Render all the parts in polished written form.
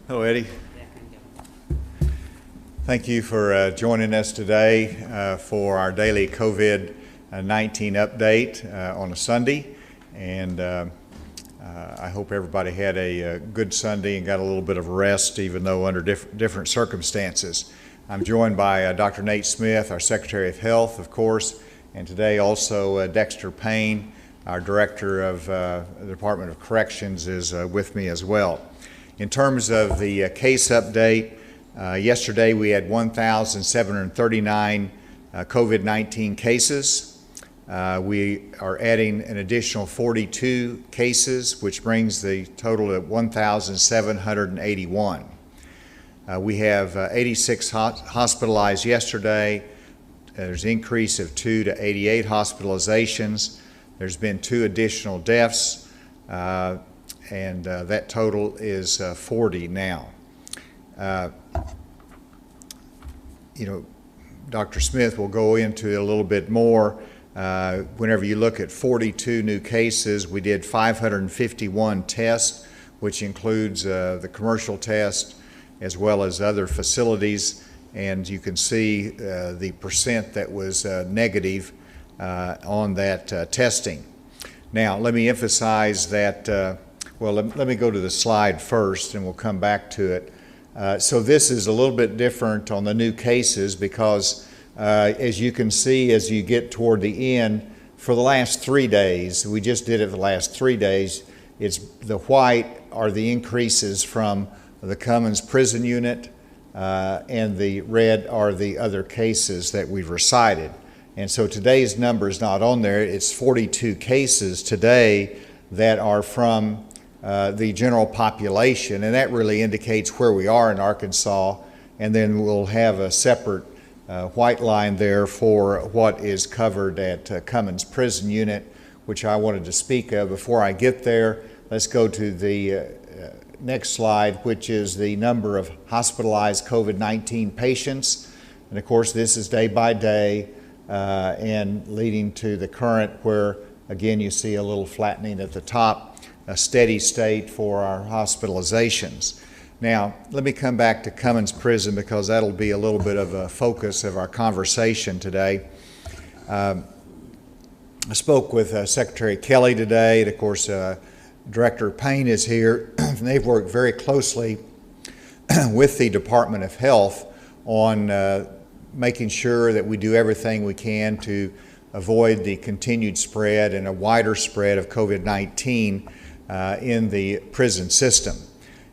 Hello, Eddie. Thank you for joining us today for our daily COVID-19 update on a Sunday. And I hope everybody had a good Sunday and got a little bit of rest, even though under different circumstances. I'm joined by Dr. Nate Smith, our Secretary of Health, of course, and today also Dexter Payne, our Director of the Department of Corrections, is with me as well. In terms of the case update, yesterday we had 1,739 COVID-19 cases. We are adding an additional 42 cases, which brings the total to 1,781. We have 86 hospitalized yesterday. There's an increase of 2 to 88 hospitalizations. There's been 2 additional deaths. And that total is 40 now. Dr. Smith will go into it a little bit more. Whenever you look at 42 new cases, we did 551 tests, which includes the commercial test as well as other facilities. And you can see the percent that was negative on that testing. Now, let me emphasize that let me go to the slide first and we'll come back to it. So this is a little bit different on the new cases because as you can see, as you get toward the end, for the last 3 days, we just did it the last 3 days, it's the white are the increases from the Cummins prison unit and the red are the other cases that we've recited. And so today's number is not on there. It's 42 cases today that are from the general population, and that really indicates where we are in Arkansas, and then we'll have a separate white line there for what is covered at Cummins Prison Unit, which I wanted to speak of. Before I get there, let's go to the next slide, which is the number of hospitalized COVID-19 patients. And of course, this is day by day and leading to the current where, again, you see a little flattening at the top, a steady state for our hospitalizations. Now, let me come back to Cummins Prison because that'll be a little bit of a focus of our conversation today. I spoke with Secretary Kelly today, and of course, Director Payne is here. They've worked very closely with the Department of Health on making sure that we do everything we can to avoid the continued spread and a wider spread of COVID-19 in the prison system.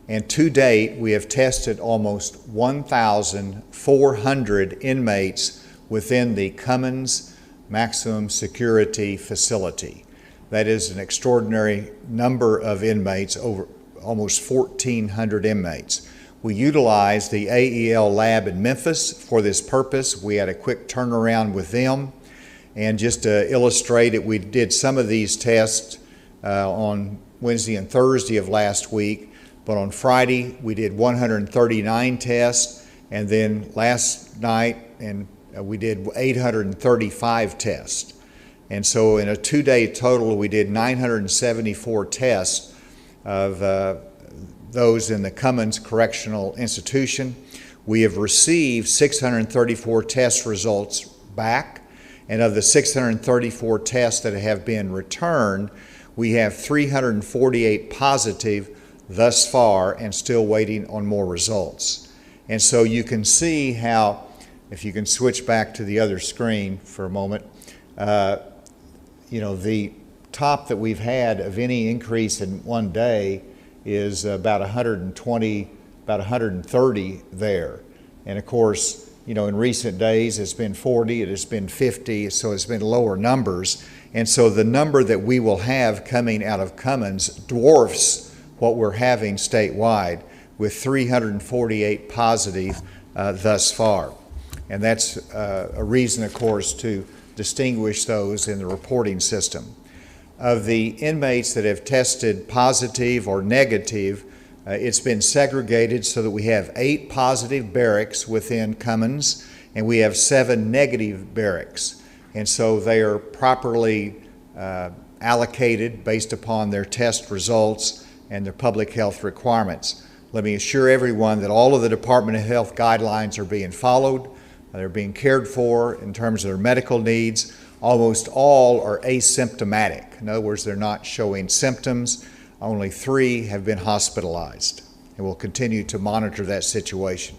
And to date, we have tested almost 1,400 inmates within the Cummins Maximum Security Facility. That is an extraordinary number of inmates, over almost 1,400 inmates. We utilized the AEL lab in Memphis for this purpose. We had a quick turnaround with them. And just to illustrate it, we did some of these tests on Wednesday and Thursday of last week, but on Friday we did 139 tests, and then last night we did 835 tests. And so in a 2-day total, we did 974 tests of those in the Cummins Correctional Institution. We have received 634 test results back, and of the 634 tests that have been returned, we have 348 positive thus far and still waiting on more results. And so you can see how, if you can switch back to the other screen for a moment, the top that we've had of any increase in one day is about 120, about 130 there. And of course, in recent days it's been 40, it has been 50, so it's been lower numbers. And so the number that we will have coming out of Cummins dwarfs what we're having statewide, with 348 positive thus far. And that's a reason, of course, to distinguish those in the reporting system. Of the inmates that have tested positive or negative, it's been segregated so that we have 8 positive barracks within Cummins, and we have 7 negative barracks. And so they are properly allocated based upon their test results and their public health requirements. Let me assure everyone that all of the Department of Health guidelines are being followed. They're being cared for in terms of their medical needs. Almost all are asymptomatic. In other words, they're not showing symptoms. Only 3 have been hospitalized, and we'll continue to monitor that situation.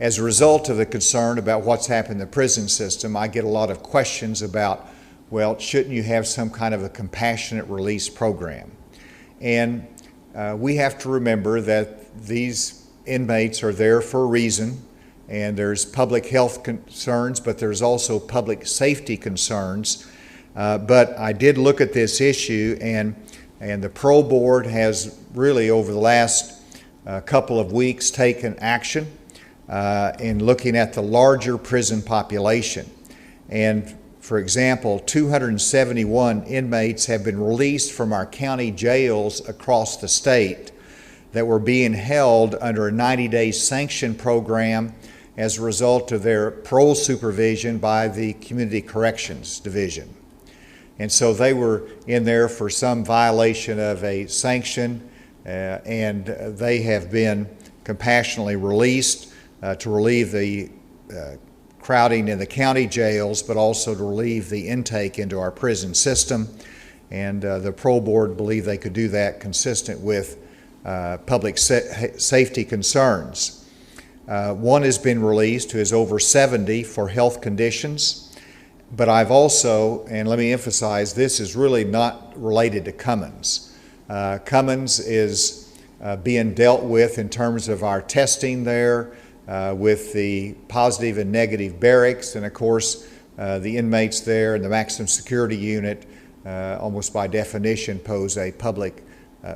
As a result of the concern about what's happened in the prison system, I get a lot of questions about, well, shouldn't you have some kind of a compassionate release program? And we have to remember that these inmates are there for a reason, and there's public health concerns, but there's also public safety concerns. But I did look at this issue, and the parole board has really over the last couple of weeks taken action in looking at the larger prison population. And for example, 271 inmates have been released from our county jails across the state that were being held under a 90-day sanction program as a result of their parole supervision by the Community Corrections Division. And so they were in there for some violation of a sanction, and they have been compassionately released to relieve the crowding in the county jails, but also to relieve the intake into our prison system. And the parole board believed they could do that consistent with public safety concerns. One has been released who is over 70 for health conditions. But I've also, and let me emphasize, this is really not related to Cummins. Cummins is being dealt with in terms of our testing there with the positive and negative barracks, and of course the inmates there in the maximum security unit almost by definition pose a public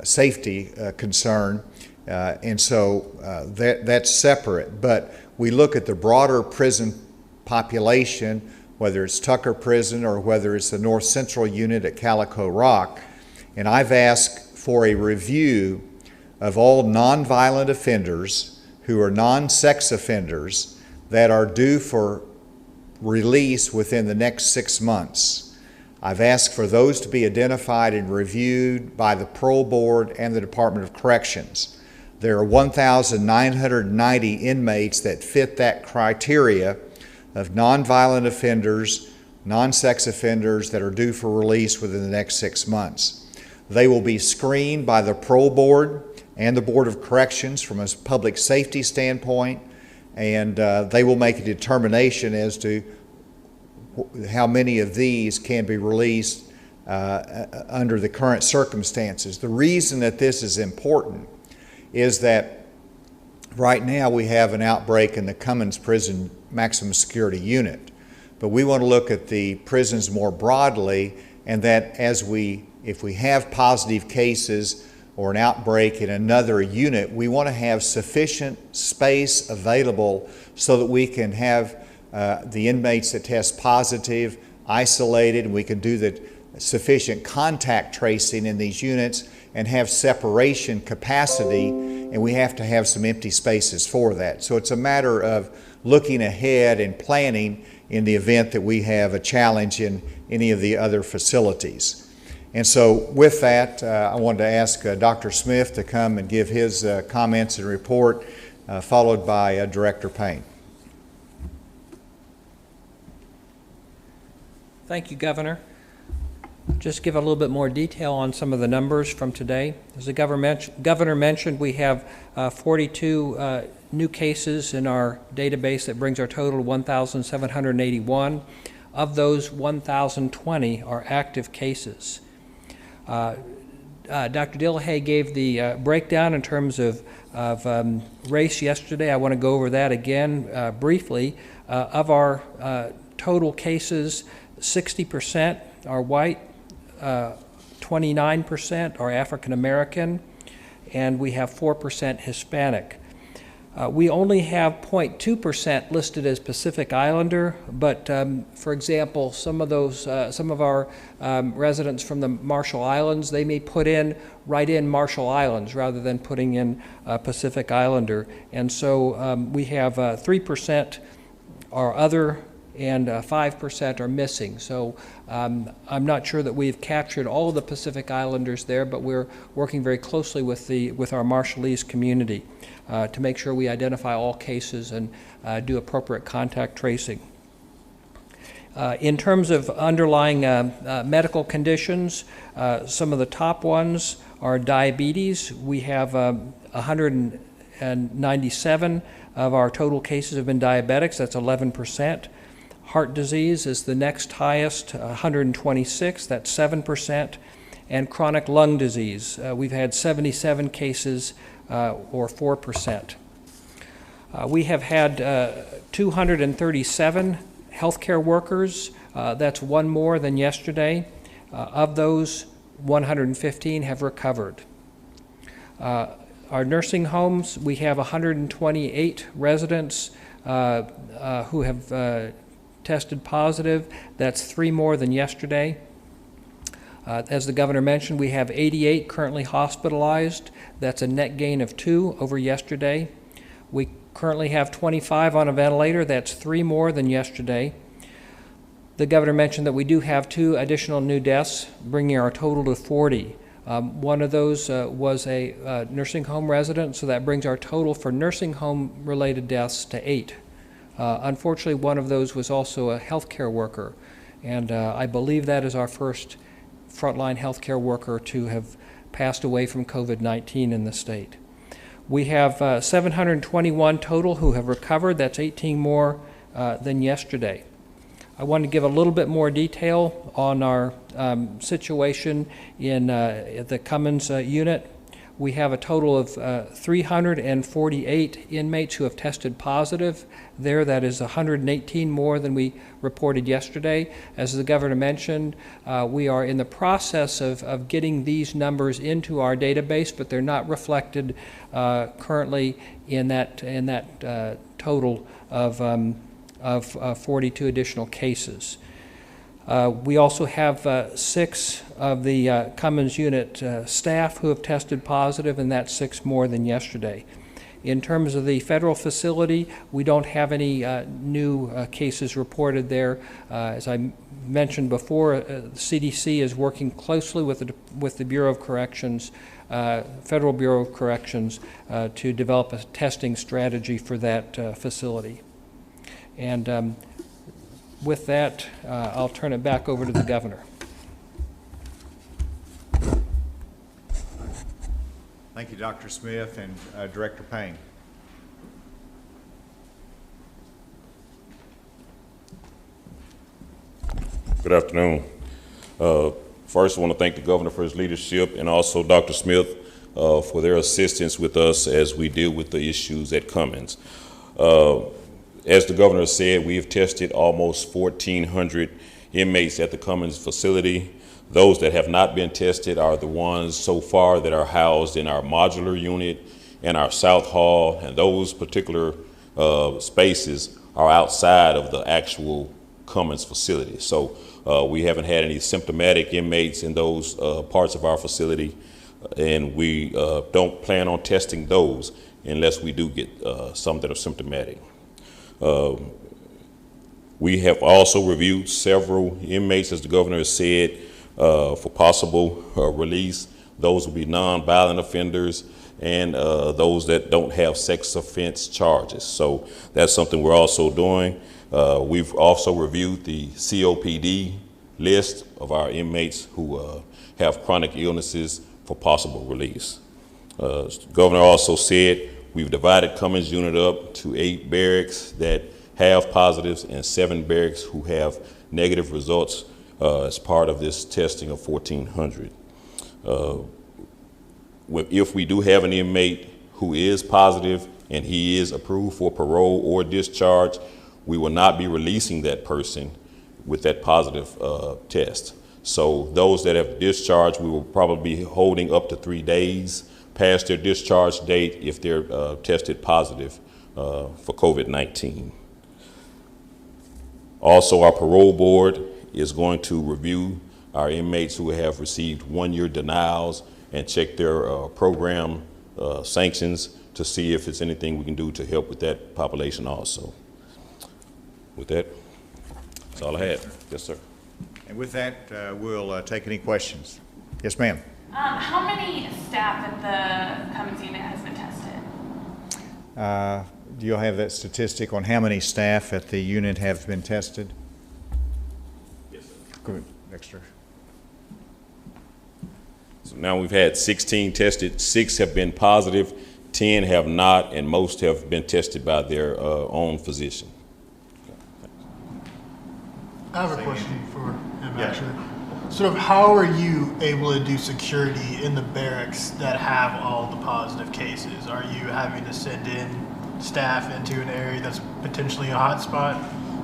safety concern, and so that's separate. But we look at the broader prison population, whether it's Tucker Prison or whether it's the North Central Unit at Calico Rock, and I've asked for a review of all nonviolent offenders who are non-sex offenders that are due for release within the next 6 months. I've asked for those to be identified and reviewed by the Parole Board and the Department of Corrections. There are 1,990 inmates that fit that criteria of nonviolent offenders, non-sex offenders that are due for release within the next 6 months. They will be screened by the Parole Board and the Board of Corrections from a public safety standpoint, and they will make a determination as to how many of these can be released under the current circumstances. The reason that this is important is that right now we have an outbreak in the Cummins Prison maximum security unit, but we want to look at the prisons more broadly, and that if we have positive cases or an outbreak in another unit, we want to have sufficient space available so that we can have the inmates that test positive isolated, and we can do the sufficient contact tracing in these units and have separation capacity, and we have to have some empty spaces for that. So it's a matter of looking ahead and planning in the event that we have a challenge in any of the other facilities. And so with that, I wanted to ask Dr. Smith to come and give his comments and report, followed by Director Payne. Thank you, Governor. Just give a little bit more detail on some of the numbers from today. As the Governor mentioned, we have 42 new cases in our database. That brings our total to 1,781. Of those, 1,020 are active cases. Dr. Dillahay gave the breakdown in terms of race yesterday. I want to go over that again briefly. Of our total cases, 60% are white, 29% are African American, and we have 4% Hispanic. We only have 0.2% listed as Pacific Islander, but for example, some of our residents from the Marshall Islands, they may write in Marshall Islands rather than putting in Pacific Islander, and so we have 3% are other and 5% are missing. So I'm not sure that we've captured all of the Pacific Islanders there, but we're working very closely with our Marshallese community to make sure we identify all cases and do appropriate contact tracing. In terms of underlying medical conditions, some of the top ones are diabetes. We have 197 of our total cases have been diabetics. That's 11%. Heart disease is the next highest, 126. That's 7%. And chronic lung disease, we've had 77 cases, or 4%. We have had 237 healthcare workers. That's one more than yesterday. Of those, 115 have recovered. Our nursing homes, we have 128 residents who have tested positive. That's 3 more than yesterday. As the governor mentioned, we have 88 currently hospitalized. That's a net gain of 2 over yesterday. We currently have 25 on a ventilator. That's 3 more than yesterday. The governor mentioned that we do have 2 additional new deaths, bringing our total to 40. One of those was a nursing home resident, so that brings our total for nursing home-related deaths to 8. Unfortunately, one of those was also a healthcare worker, and I believe that is our first frontline healthcare worker to have passed away from COVID-19 in the state. We have 721 total who have recovered. That's 18 more than yesterday. I want to give a little bit more detail on our situation in the Cummins unit. We have a total of 348 inmates who have tested positive there. That is 118 more than we reported yesterday. As the governor mentioned, we are in the process of getting these numbers into our database, but they're not reflected currently in that total of 42 additional cases. We also have 6 of the Cummins unit staff who have tested positive, and that's 6 more than yesterday. In terms of the federal facility, we don't have any new cases reported there. As I mentioned before, the CDC is working closely with the Bureau of Corrections, Federal Bureau of Corrections, to develop a testing strategy for that facility. And with that, I'll turn it back over to the governor. Thank you, Dr. Smith and Director Payne. Good afternoon. First, I want to thank the governor for his leadership and also Dr. Smith for their assistance with us as we deal with the issues at Cummins. As the governor said, we have tested almost 1,400 inmates at the Cummins facility. Those that have not been tested are the ones so far that are housed in our modular unit and our South Hall, and those particular spaces are outside of the actual Cummins facility. So we haven't had any symptomatic inmates in those parts of our facility, and we don't plan on testing those unless we do get some that are symptomatic. We have also reviewed several inmates, as the governor has said, for possible release. Those will be non-violent offenders and those that don't have sex offense charges. So that's something we're also doing. We've also reviewed the COPD list of our inmates who have chronic illnesses for possible release. The governor also said we've divided Cummins unit up to 8 barracks that have positives and 7 barracks who have negative results as part of this testing of 1,400. If we do have an inmate who is positive and he is approved for parole or discharge, we will not be releasing that person with that positive test. So those that have discharged, we will probably be holding up to 3 days past their discharge date if they're tested positive for COVID-19. Also, our parole board is going to review our inmates who have received 1-year denials and check their program sanctions to see if it's anything we can do to help with that population also. With that. That's all I had. Yes, sir. And with that, we'll take any questions. Yes, ma'am. How many staff at the Cummins unit has been tested? Do you have that statistic on how many staff at the unit have been tested? Yes, sir. Go ahead, Dexter. So now we've had 16 tested, 6 have been positive, 10 have not, and most have been tested by their own physician. I have a question for him, Yeah. actually. Sort of how are you able to do security in the barracks that have all the positive cases? Are you having to send in staff into an area that's potentially a hot spot?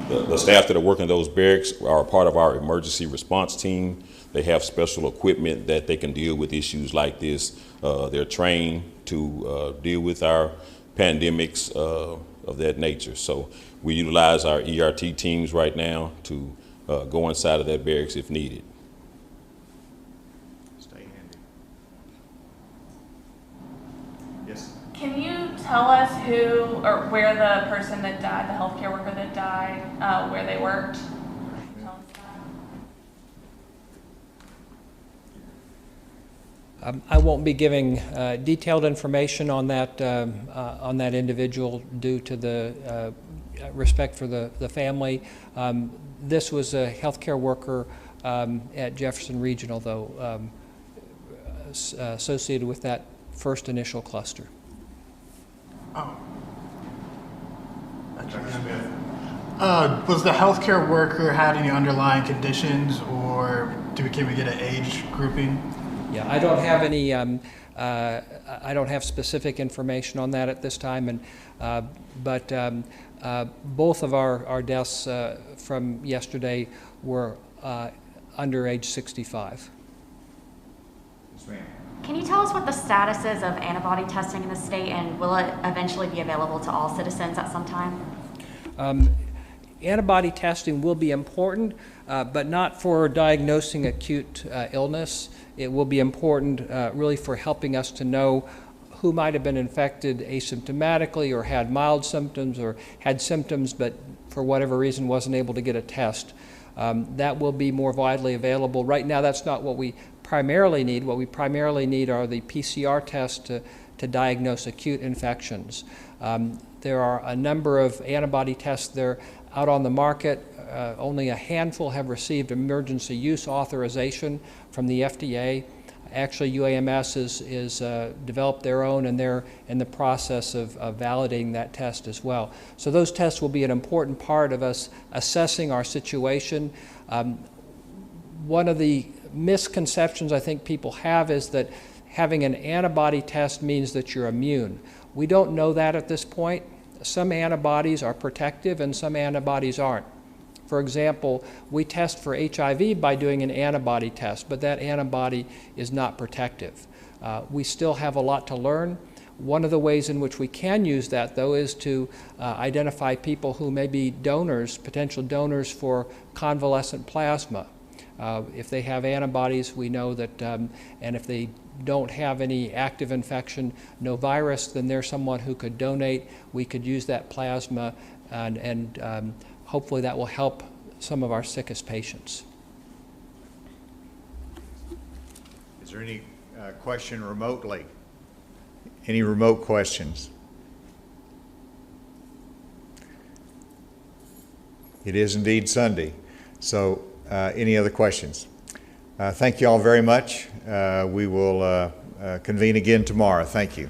The staff that are working in those barracks are a part of our emergency response team. They have special equipment that they can deal with issues like this. They're trained to deal with our pandemics of that nature. So we utilize our ERT teams right now to go inside of that barracks if needed. Stay handy. Yes. Can you tell us who or where the person that died, the healthcare worker that died, where they worked? Tell us that. I won't be giving detailed information on that individual due to the respect for the family. This was a healthcare worker at Jefferson Regional, though, associated with that first initial cluster. Oh. Was the healthcare worker had any underlying conditions, or can we get an age grouping? Yeah, I don't have any. I don't have specific information on that at this time, and but both of our deaths from yesterday were under age 65. Yes, ma'am. Can you tell us what the status is of antibody testing in the state, and will it eventually be available to all citizens at some time? Antibody testing will be important, but not for diagnosing acute illness. It will be important really for helping us to know who might have been infected asymptomatically or had mild symptoms or had symptoms but for whatever reason wasn't able to get a test. That will be more widely available. Right now that's not what we primarily need. What we primarily need are the PCR tests to diagnose acute infections. There are a number of antibody tests that are out on the market. Only a handful have received emergency use authorization from the FDA. Actually, UAMS is developed their own, and they're in the process of validating that test as well. So those tests will be an important part of us assessing our situation. One of the misconceptions I think people have is that having an antibody test means that you're immune. We don't know that at this point. Some antibodies are protective and some antibodies aren't. For example, we test for HIV by doing an antibody test, but that antibody is not protective. We still have a lot to learn. One of the ways in which we can use that, though, is to identify people who may be donors, potential donors for convalescent plasma. If they have antibodies, we know that, and if they don't have any active infection, no virus, then they're someone who could donate. We could use that plasma, and hopefully that will help some of our sickest patients. Is there any question remotely? Any remote questions? It is indeed Sunday. So any other questions? Thank you all very much. We will convene again tomorrow. Thank you.